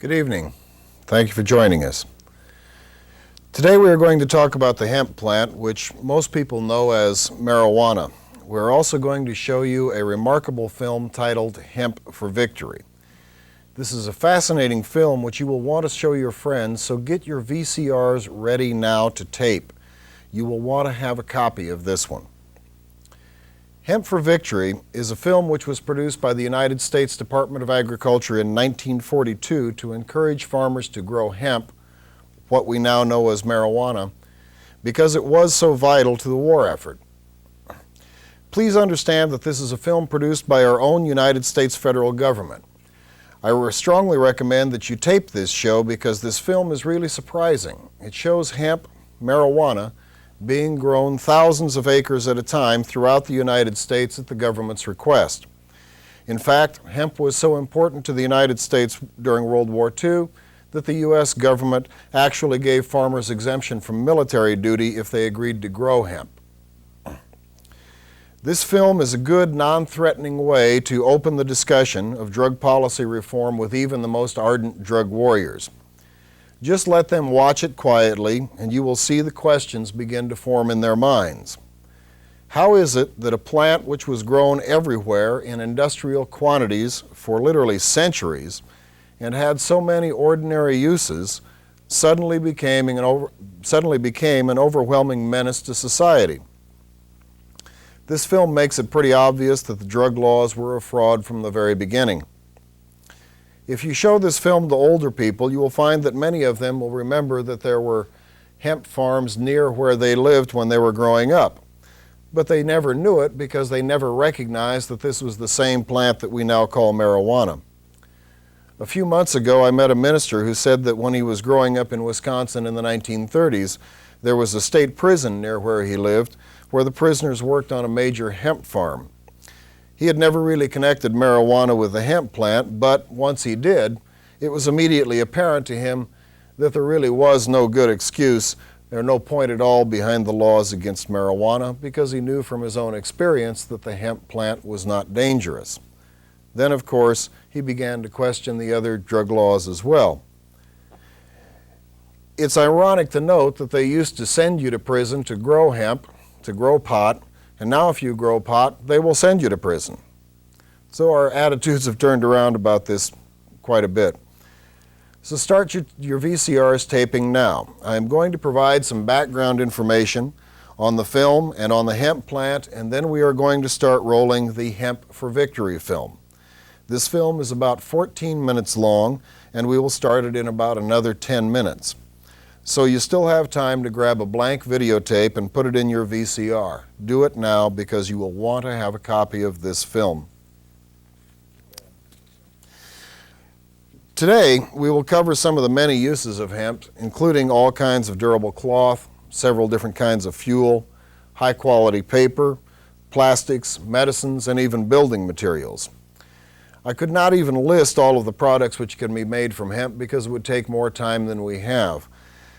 Good evening. Thank you for joining us. Today we are going to talk about the hemp plant, which most people know as marijuana. We're also going to show you a remarkable film titled Hemp for Victory. This is a fascinating film which you will want to show your friends, so get your VCRs ready now to tape. You will want to have a copy of this one. Hemp for Victory is a film which was produced by the United States Department of Agriculture in 1942 to encourage farmers to grow hemp, what we now know as marijuana, because it was so vital to the war effort. Please understand that this is a film produced by our own United States federal government. I strongly recommend that you tape this show because this film is really surprising. It shows hemp, marijuana, being grown thousands of acres at a time throughout the United States at the government's request. In fact, hemp was so important to the United States during World War II that the U.S. government actually gave farmers exemption from military duty if they agreed to grow hemp. This film is a good, non-threatening way to open the discussion of drug policy reform with even the most ardent drug warriors. Just let them watch it quietly, and you will see the questions begin to form in their minds. How is it that a plant which was grown everywhere in industrial quantities for literally centuries and had so many ordinary uses suddenly became an overwhelming menace to society? This film makes it pretty obvious that the drug laws were a fraud from the very beginning. If you show this film to older people, you will find that many of them will remember that there were hemp farms near where they lived when they were growing up. But they never knew it because they never recognized that this was the same plant that we now call marijuana. A few months ago, I met a minister who said that when he was growing up in Wisconsin in the 1930s, there was a state prison near where he lived where the prisoners worked on a major hemp farm. He had never really connected marijuana with the hemp plant, but once he did, it was immediately apparent to him that there really was no good excuse, there no point at all behind the laws against marijuana, because he knew from his own experience that the hemp plant was not dangerous. Then, of course, he began to question the other drug laws as well. It's ironic to note that they used to send you to prison to grow hemp, to grow pot, and now if you grow pot, they will send you to prison. So our attitudes have turned around about this quite a bit. So start your VCRs taping now. I'm going to provide some background information on the film and on the hemp plant, and then we are going to start rolling the Hemp for Victory film. This film is about 14 minutes long, and we will start it in about another 10 minutes. So you still have time to grab a blank videotape and put it in your VCR. Do it now because you will want to have a copy of this film. Today, we will cover some of the many uses of hemp, including all kinds of durable cloth, several different kinds of fuel, high-quality paper, plastics, medicines, and even building materials. I could not even list all of the products which can be made from hemp because it would take more time than we have.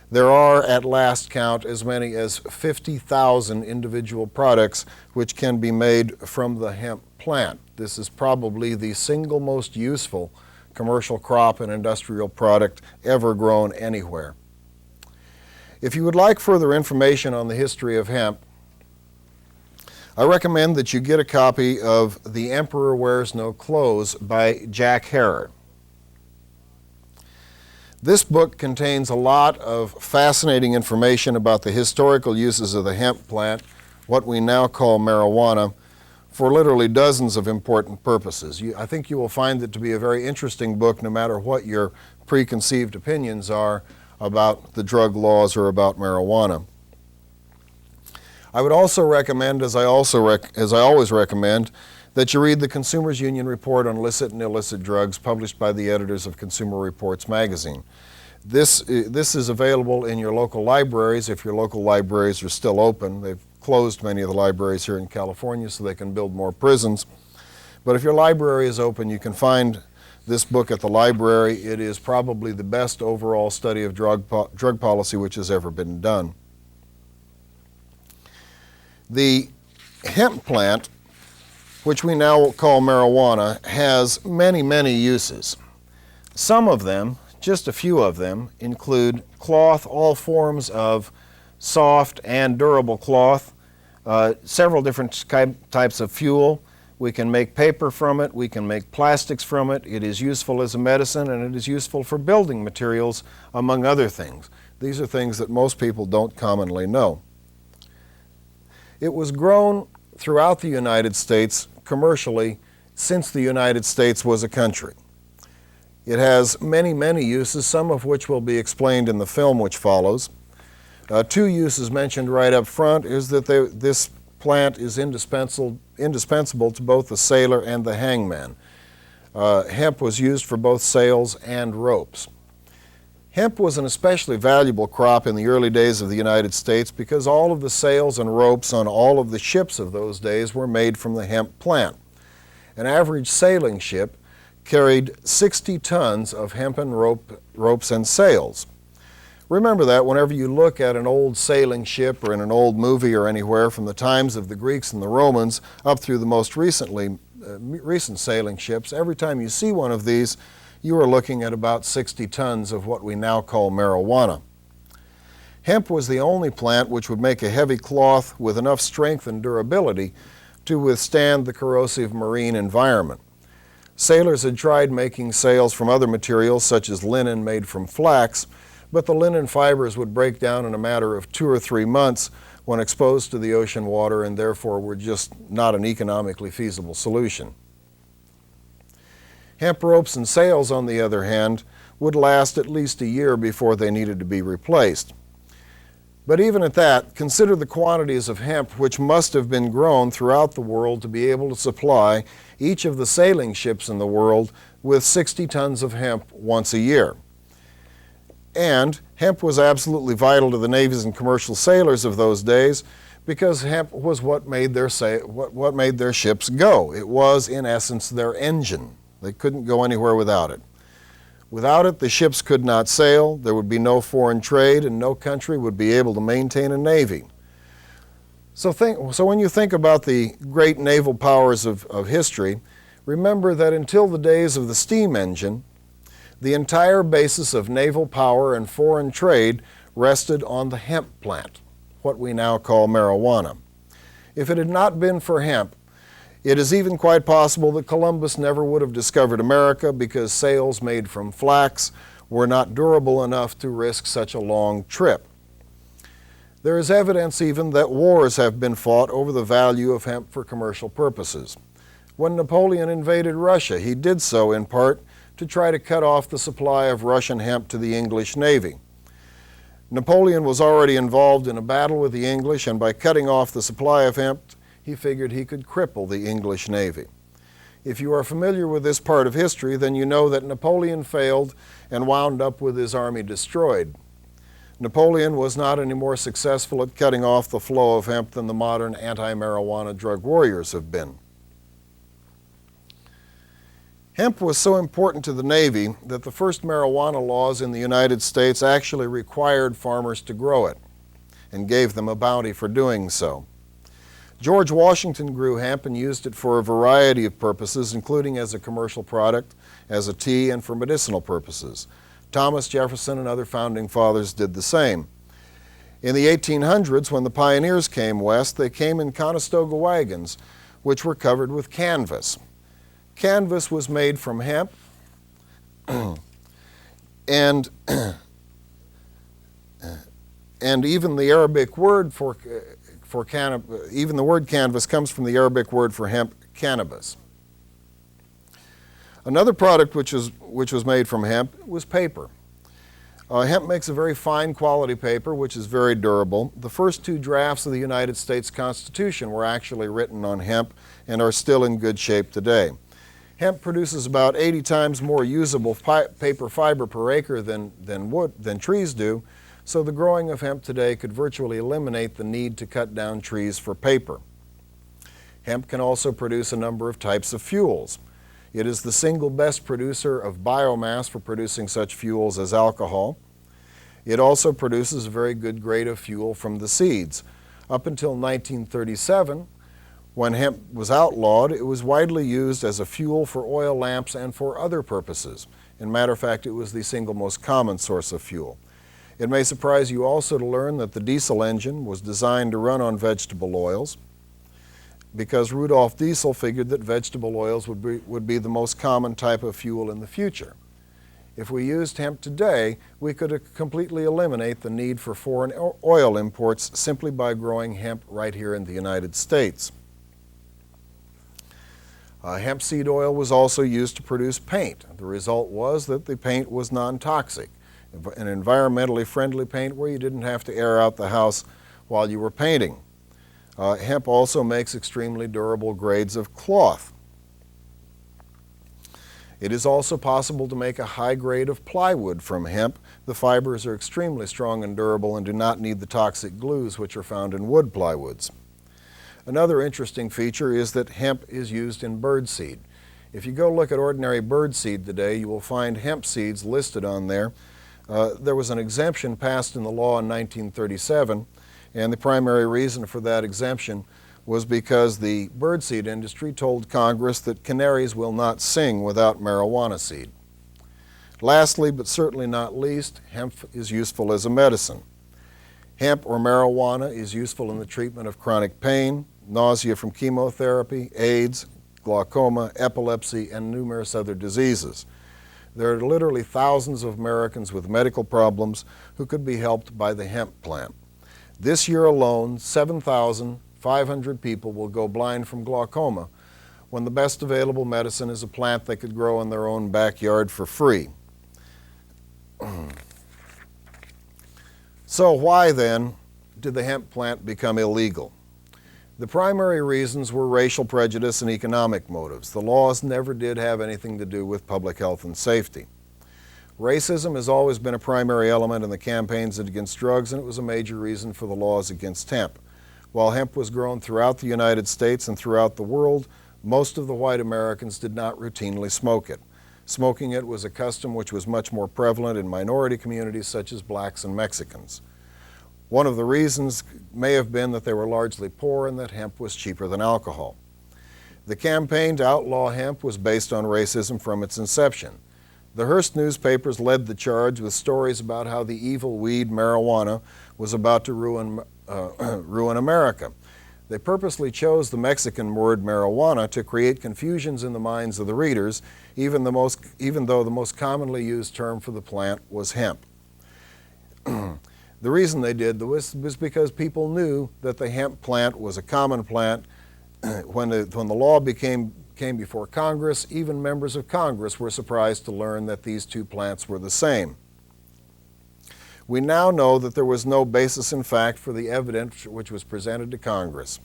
There are, at last count, as many as 50,000 individual products which can be made from the hemp plant. This is probably the single most useful commercial crop and industrial product ever grown anywhere. If you would like further information on the history of hemp, I recommend that you get a copy of The Emperor Wears No Clothes by Jack Herer. This book contains a lot of fascinating information about the historical uses of the hemp plant, what we now call marijuana, for literally dozens of important purposes. I think you will find it to be a very interesting book no matter what your preconceived opinions are about the drug laws or about marijuana. I would also recommend, as I always recommend, that you read the Consumers Union Report on Licit and Illicit Drugs published by the editors of Consumer Reports magazine. This is available in your local libraries if your local libraries are still open. They've closed many of the libraries here in California so they can build more prisons. But if your library is open, you can find this book at the library. It is probably the best overall study of drug policy which has ever been done. The hemp plant, which we now call marijuana, has many, many uses. Some of them, Just a few of them include cloth, all forms of soft and durable cloth, several different types of fuel. We can make paper from it, we can make plastics from it. It is useful as a medicine, and it is useful for building materials, among other things. These are things that most people don't commonly know. It was grown throughout the United States commercially since the United States was a country. It has many, many uses, some of which will be explained in the film which follows. Two uses mentioned right up front is that this plant is indispensable to both the sailor and the hangman. Hemp was used for both sails and ropes. Hemp was an especially valuable crop in the early days of the United States because all of the sails and ropes on all of the ships of those days were made from the hemp plant. An average sailing ship carried 60 tons of hempen ropes and sails. Remember that whenever you look at an old sailing ship or in an old movie or anywhere from the times of the Greeks and the Romans up through the most recent sailing ships, every time you see one of these, you are looking at about 60 tons of what we now call marijuana. Hemp was the only plant which would make a heavy cloth with enough strength and durability to withstand the corrosive marine environment. Sailors had tried making sails from other materials such as linen made from flax, but the linen fibers would break down in a matter of 2 or 3 months when exposed to the ocean water, and therefore were just not an economically feasible solution. Hemp ropes and sails, on the other hand, would last at least a year before they needed to be replaced. But even at that, consider the quantities of hemp which must have been grown throughout the world to be able to supply each of the sailing ships in the world with 60 tons of hemp once a year. And hemp was absolutely vital to the navies and commercial sailors of those days because hemp was what made their ships go. It was, in essence, their engine. They couldn't go anywhere without it. Without it, the ships could not sail, there would be no foreign trade, and no country would be able to maintain a navy. So when you think about the great naval powers of history, remember that until the days of the steam engine, the entire basis of naval power and foreign trade rested on the hemp plant, what we now call marijuana. If it had not been for hemp, it is even quite possible that Columbus never would have discovered America because sails made from flax were not durable enough to risk such a long trip. There is evidence even that wars have been fought over the value of hemp for commercial purposes. When Napoleon invaded Russia, he did so in part to try to cut off the supply of Russian hemp to the English Navy. Napoleon was already involved in a battle with the English, and by cutting off the supply of hemp, he figured he could cripple the English Navy. If you are familiar with this part of history, then you know that Napoleon failed and wound up with his army destroyed. Napoleon was not any more successful at cutting off the flow of hemp than the modern anti-marijuana drug warriors have been. Hemp was so important to the Navy that the first marijuana laws in the United States actually required farmers to grow it and gave them a bounty for doing so. George Washington grew hemp and used it for a variety of purposes, including as a commercial product, as a tea, and for medicinal purposes. Thomas Jefferson and other founding fathers did the same. In the 1800s, when the pioneers came west, they came in Conestoga wagons, which were covered with canvas. Canvas was made from hemp, and even the Arabic word even the word canvas comes from the Arabic word for hemp, cannabis. Another product which was made from hemp was paper. Hemp makes a very fine quality paper which is very durable. The first 2 drafts of the United States Constitution were actually written on hemp and are still in good shape today. Hemp produces about 80 times more usable paper fiber per acre than trees do, so the growing of hemp today could virtually eliminate the need to cut down trees for paper. Hemp can also produce a number of types of fuels. It is the single best producer of biomass for producing such fuels as alcohol. It also produces a very good grade of fuel from the seeds. Up until 1937, when hemp was outlawed, it was widely used as a fuel for oil lamps and for other purposes. In matter of fact, it was the single most common source of fuel. It may surprise you also to learn that the diesel engine was designed to run on vegetable oils because Rudolf Diesel figured that vegetable oils would be the most common type of fuel in the future. If we used hemp today, we could completely eliminate the need for foreign oil imports simply by growing hemp right here in the United States. Hemp seed oil was also used to produce paint. The result was that the paint was non-toxic, an environmentally friendly paint where you didn't have to air out the house while you were painting. Hemp also makes extremely durable grades of cloth. It is also possible to make a high grade of plywood from hemp. The fibers are extremely strong and durable and do not need the toxic glues which are found in wood plywoods. Another interesting feature is that hemp is used in birdseed. If you go look at ordinary birdseed today, you will find hemp seeds listed on there. There was an exemption passed in the law in 1937, and the primary reason for that exemption was because the birdseed industry told Congress that canaries will not sing without marijuana seed. Lastly, but certainly not least, hemp is useful as a medicine. Hemp or marijuana is useful in the treatment of chronic pain, nausea from chemotherapy, AIDS, glaucoma, epilepsy, and numerous other diseases. There are literally thousands of Americans with medical problems who could be helped by the hemp plant. This year alone, 7,500 people will go blind from glaucoma when the best available medicine is a plant they could grow in their own backyard for free. So why then did the hemp plant become illegal? The primary reasons were racial prejudice and economic motives. The laws never did have anything to do with public health and safety. Racism has always been a primary element in the campaigns against drugs, and it was a major reason for the laws against hemp. While hemp was grown throughout the United States and throughout the world, most of the white Americans did not routinely smoke it. Smoking it was a custom which was much more prevalent in minority communities such as blacks and Mexicans. One of the reasons may have been that they were largely poor and that hemp was cheaper than alcohol. The campaign to outlaw hemp was based on racism from its inception. The Hearst newspapers led the charge with stories about how the evil weed marijuana was about to ruin America. They purposely chose the Mexican word marijuana to create confusions in the minds of the readers, even though the most commonly used term for the plant was hemp. The reason they did this was because people knew that the hemp plant was a common plant. When the law came before Congress, even members of Congress were surprised to learn that these two plants were the same. We now know that there was no basis in fact for the evidence which was presented to Congress.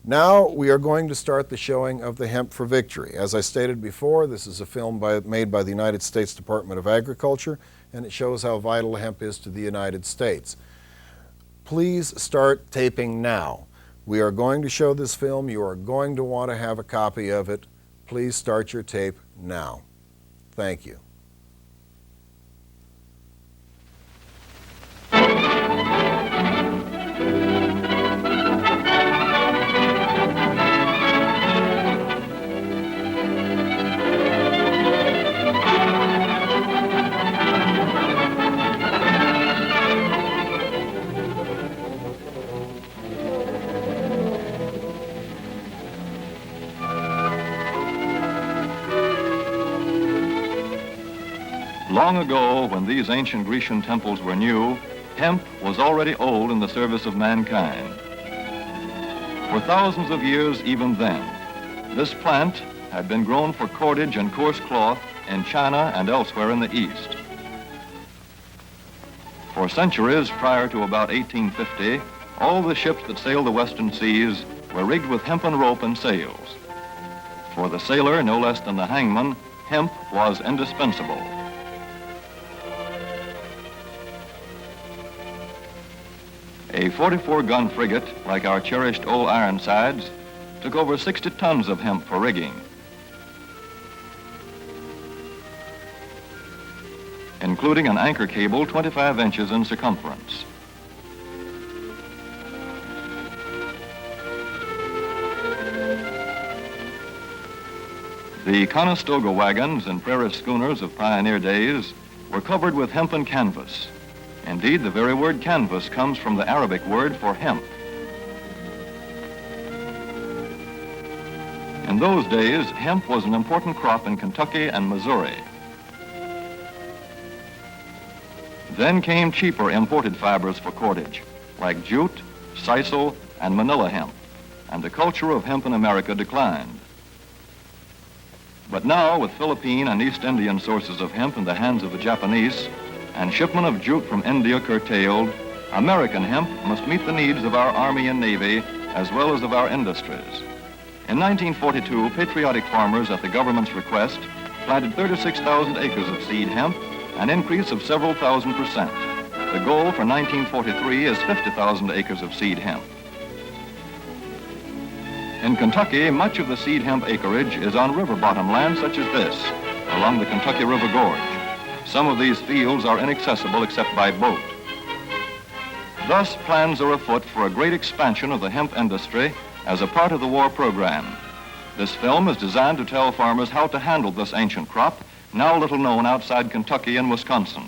Now we are going to start the showing of the Hemp for Victory. As I stated before, this is a film made by the United States Department of Agriculture, and it shows how vital hemp is to the United States. Please start taping now. We are going to show this film. You are going to want to have a copy of it. Please start your tape now. Thank you. Long ago, when these ancient Grecian temples were new, hemp was already old in the service of mankind. For thousands of years even then, this plant had been grown for cordage and coarse cloth in China and elsewhere in the East. For centuries prior to about 1850, all the ships that sailed the western seas were rigged with hempen rope and sails. For the sailor, no less than the hangman, hemp was indispensable. A 44-gun frigate, like our cherished old Ironsides, took over 60 tons of hemp for rigging. Including an anchor cable 25 inches in circumference. The Conestoga wagons and prairie schooners of pioneer days were covered with hempen canvas. Indeed, the very word canvas comes from the Arabic word for hemp. In those days, hemp was an important crop in Kentucky and Missouri. Then came cheaper imported fibers for cordage, like jute, sisal, and manila hemp, and the culture of hemp in America declined. But now, with Philippine and East Indian sources of hemp in the hands of the Japanese, and shipment of jute from India curtailed, American hemp must meet the needs of our Army and Navy, as well as of our industries. In 1942, patriotic farmers, at the government's request, planted 36,000 acres of seed hemp, an increase of several thousand %. The goal for 1943 is 50,000 acres of seed hemp. In Kentucky, much of the seed hemp acreage is on river bottom land such as this, along the Kentucky River Gorge. Some of these fields are inaccessible except by boat. Thus, plans are afoot for a great expansion of the hemp industry as a part of the war program. This film is designed to tell farmers how to handle this ancient crop, now little known outside Kentucky and Wisconsin.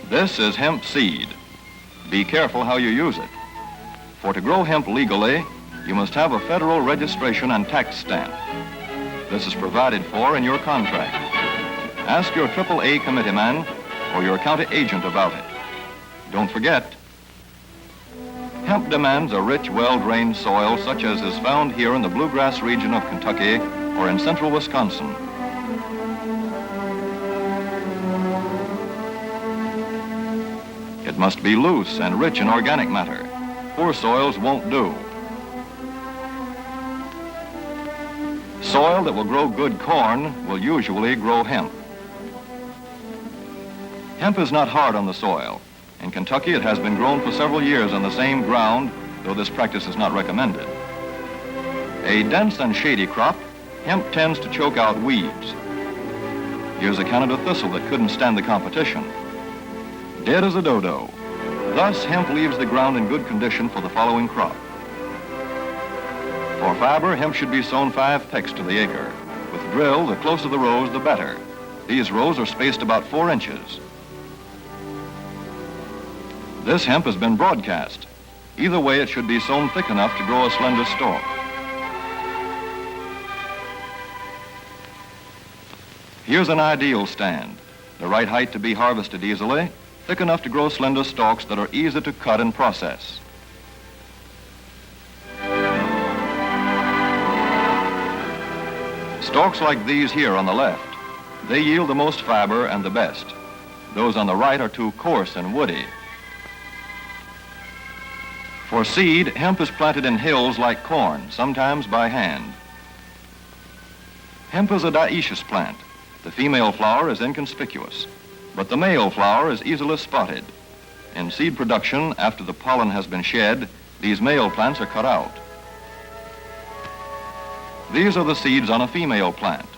This is hemp seed. Be careful how you use it. For to grow hemp legally, you must have a federal registration and tax stamp. This is provided for in your contract. Ask your AAA committeeman or your county agent about it. Don't forget, hemp demands a rich, well-drained soil such as is found here in the bluegrass region of Kentucky or in central Wisconsin. It must be loose and rich in organic matter. Poor soils won't do. Soil that will grow good corn will usually grow hemp. Hemp is not hard on the soil. In Kentucky, it has been grown for several years on the same ground, though this practice is not recommended. A dense and shady crop, hemp tends to choke out weeds. Here's a Canada thistle that couldn't stand the competition. Dead as a dodo. Thus, hemp leaves the ground in good condition for the following crop. For fiber, hemp should be sown 5 pecks to the acre. With drill, the closer the rows, the better. These rows are spaced about 4 inches. This hemp has been broadcast. Either way, it should be sown thick enough to grow a slender stalk. Here's an ideal stand. The right height to be harvested easily, thick enough to grow slender stalks that are easy to cut and process. Stalks like these here on the left, they yield the most fiber and the best. Those on the right are too coarse and woody. For seed, hemp is planted in hills like corn, sometimes by hand. Hemp is a dioecious plant. The female flower is inconspicuous, but the male flower is easily spotted. In seed production, after the pollen has been shed, these male plants are cut out. These are the seeds on a female plant.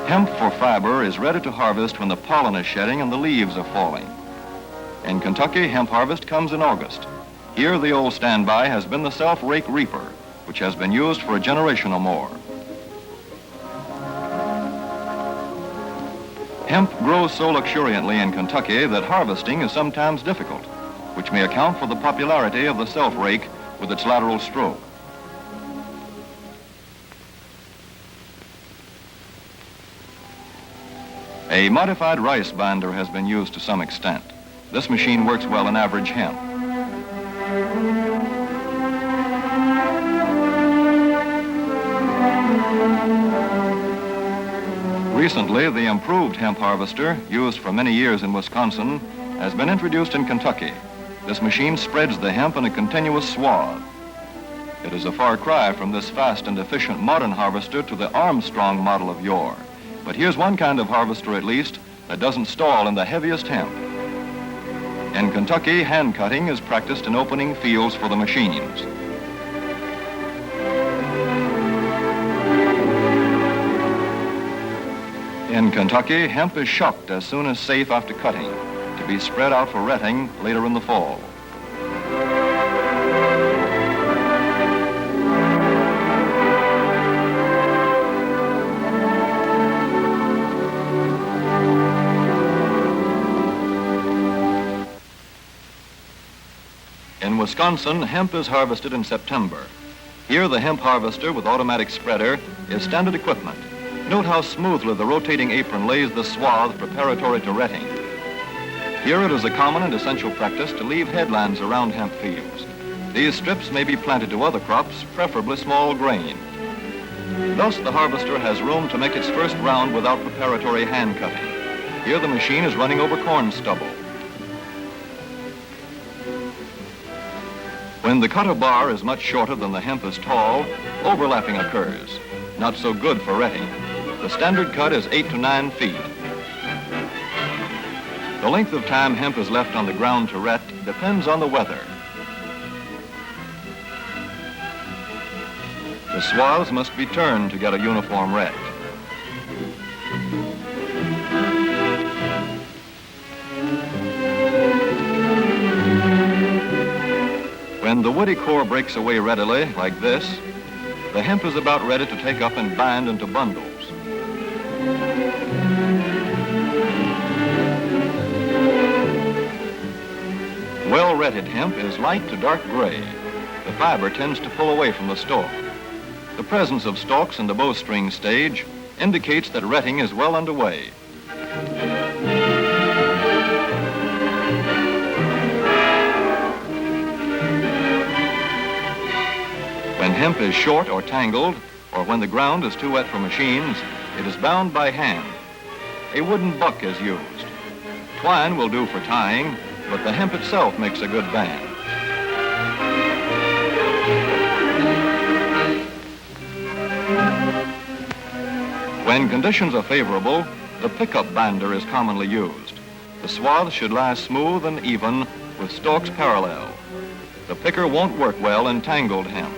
Hemp for fiber is ready to harvest when the pollen is shedding and the leaves are falling. In Kentucky, hemp harvest comes in August. Here, the old standby has been the self-rake reaper, which has been used for a generation or more. Hemp grows so luxuriantly in Kentucky that harvesting is sometimes difficult, which may account for the popularity of the self-rake with its lateral stroke. A modified rice binder has been used to some extent. This machine works well in average hemp. Recently, the improved hemp harvester, used for many years in Wisconsin, has been introduced in Kentucky. This machine spreads the hemp in a continuous swath. It is a far cry from this fast and efficient modern harvester to the Armstrong model of yore. But here's one kind of harvester, at least, that doesn't stall in the heaviest hemp. In Kentucky, hand cutting is practiced in opening fields for the machines. In Kentucky, hemp is shucked as soon as safe after cutting, to be spread out for retting later in the fall. Wisconsin, hemp is harvested in September. Here, the hemp harvester with automatic spreader is standard equipment. Note how smoothly the rotating apron lays the swath preparatory to retting. Here it is a common and essential practice to leave headlands around hemp fields. These strips may be planted to other crops, preferably small grain. Thus, the harvester has room to make its first round without preparatory hand cutting. Here the machine is running over corn stubble. When the cutter bar is much shorter than the hemp is tall, overlapping occurs. Not so good for retting. The standard cut is 8 to 9 feet. The length of time hemp is left on the ground to ret depends on the weather. The swaths must be turned to get a uniform ret. When the woody core breaks away readily, like this, the hemp is about ready to take up and bind into bundles. Well-retted hemp is light to dark gray. The fiber tends to pull away from the stalk. The presence of stalks in the bowstring stage indicates that retting is well underway. When hemp is short or tangled, or when the ground is too wet for machines, it is bound by hand. A wooden buck is used. Twine will do for tying, but the hemp itself makes a good band. When conditions are favorable, the pickup binder is commonly used. The swath should lie smooth and even with stalks parallel. The picker won't work well in tangled hemp.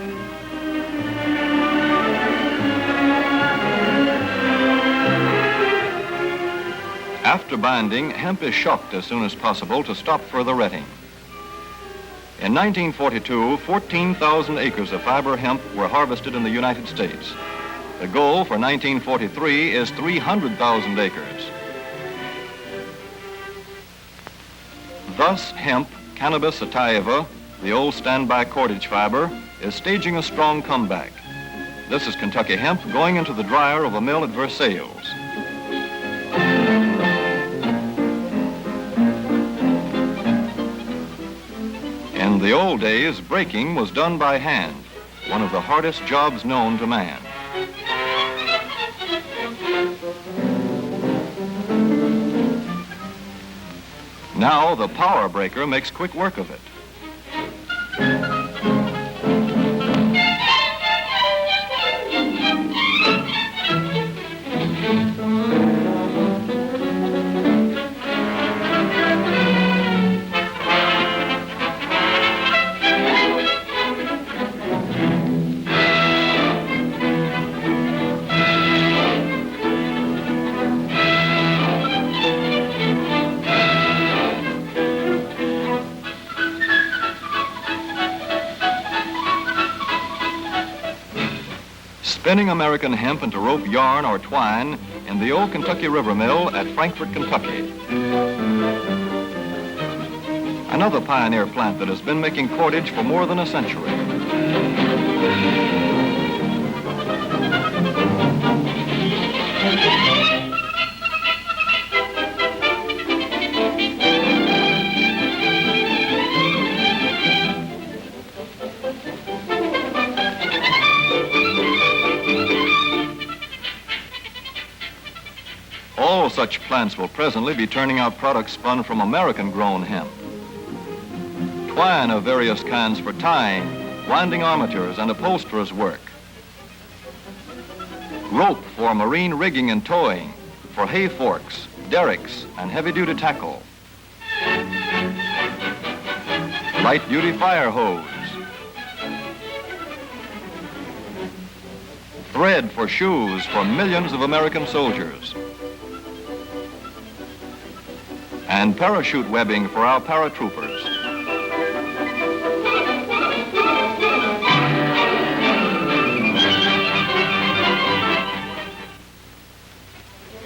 After binding, hemp is shocked as soon as possible to stop further retting. In 1942, 14,000 acres of fiber hemp were harvested in the United States. The goal for 1943 is 300,000 acres. Thus, hemp, Cannabis sativa, the old standby cordage fiber, is staging a strong comeback. This is Kentucky hemp going into the dryer of a mill at Versailles. In the old days, breaking was done by hand, one of the hardest jobs known to man. Now the power breaker makes quick work of it. Spinning American hemp into rope yarn or twine in the old Kentucky River Mill at Frankfort, Kentucky. Another pioneer plant that has been making cordage for more than a century. All such plants will presently be turning out products spun from American-grown hemp. Twine of various kinds for tying, winding armatures, and upholsterers' work. Rope for marine rigging and towing, for hay forks, derricks, and heavy-duty tackle. Light-duty fire hose. Thread for shoes for millions of American soldiers. And parachute webbing for our paratroopers.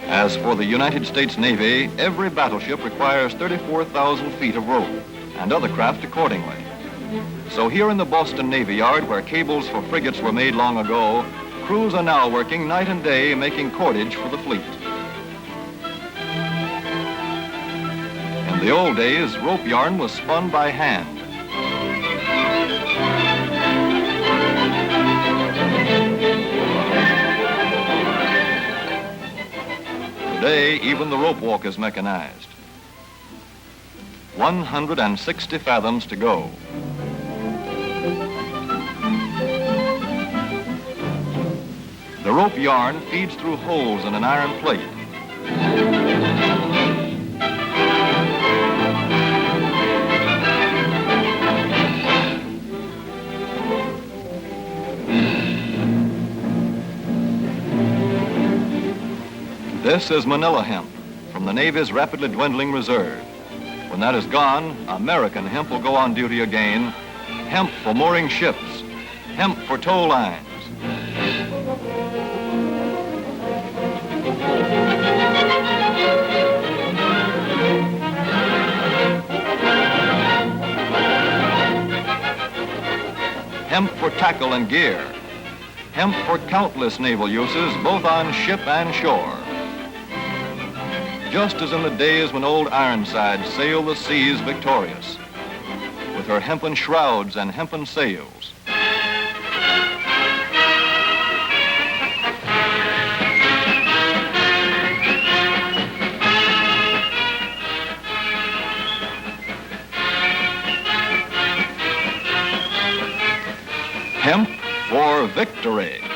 As for the United States Navy, every battleship requires 34,000 feet of rope, and other craft accordingly. So here in the Boston Navy Yard, where cables for frigates were made long ago, crews are now working night and day making cordage for the fleet. In the old days, rope yarn was spun by hand. Today, even the rope walk is mechanized. 160 fathoms to go. The rope yarn feeds through holes in an iron plate. This is Manila hemp from the Navy's rapidly dwindling reserve. When that is gone, American hemp will go on duty again. Hemp for mooring ships, hemp for tow lines. Hemp for tackle and gear. Hemp for countless naval uses, both on ship and shore. Just as in the days when old Ironside sailed the seas victorious, with her hempen shrouds and hempen sails. Hemp for victory.